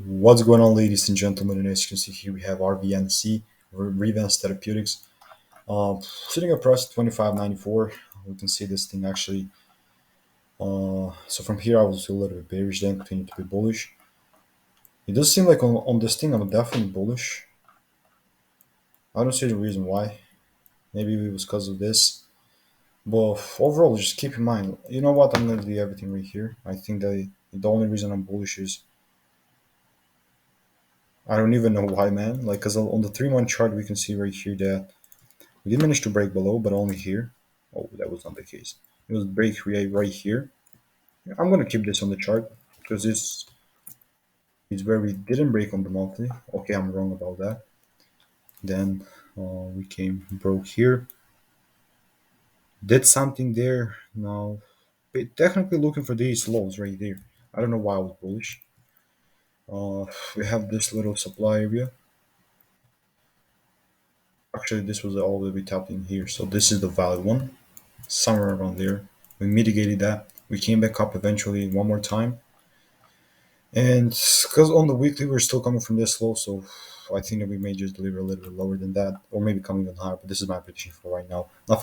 What's going on, ladies and gentlemen? And as you can see here, we have RVNC, Revance Therapeutics, sitting at price 25.94. We can see this thing actually. So from here, I was a little bit bearish, then continue to be bullish. It does seem like on this thing, I'm definitely bullish. I don't see the reason why. Maybe it was because of this. But overall, just keep in mind, you know what? I'm going to do everything right here. I think that the only reason I'm bullish is I don't even know why, man. Like, because on the 3-month chart, we can see right here that we did manage to break below, but only here. Oh, that was not the case. It was break right here. I'm gonna keep this on the chart because this is where we didn't break on the monthly. Okay, I'm wrong about that. Then we came broke here. Did something there. Now, technically looking for these lows right there. I don't know why I was bullish. We have this little supply area. Actually, this was all that we tapped in here. So this is the valid one, somewhere around there. We mitigated that. We came back up eventually one more time. And because on the weekly we're still coming from this low, so I think that we may just deliver a little bit lower than that, or maybe come even higher. But this is my prediction for right now. Nothing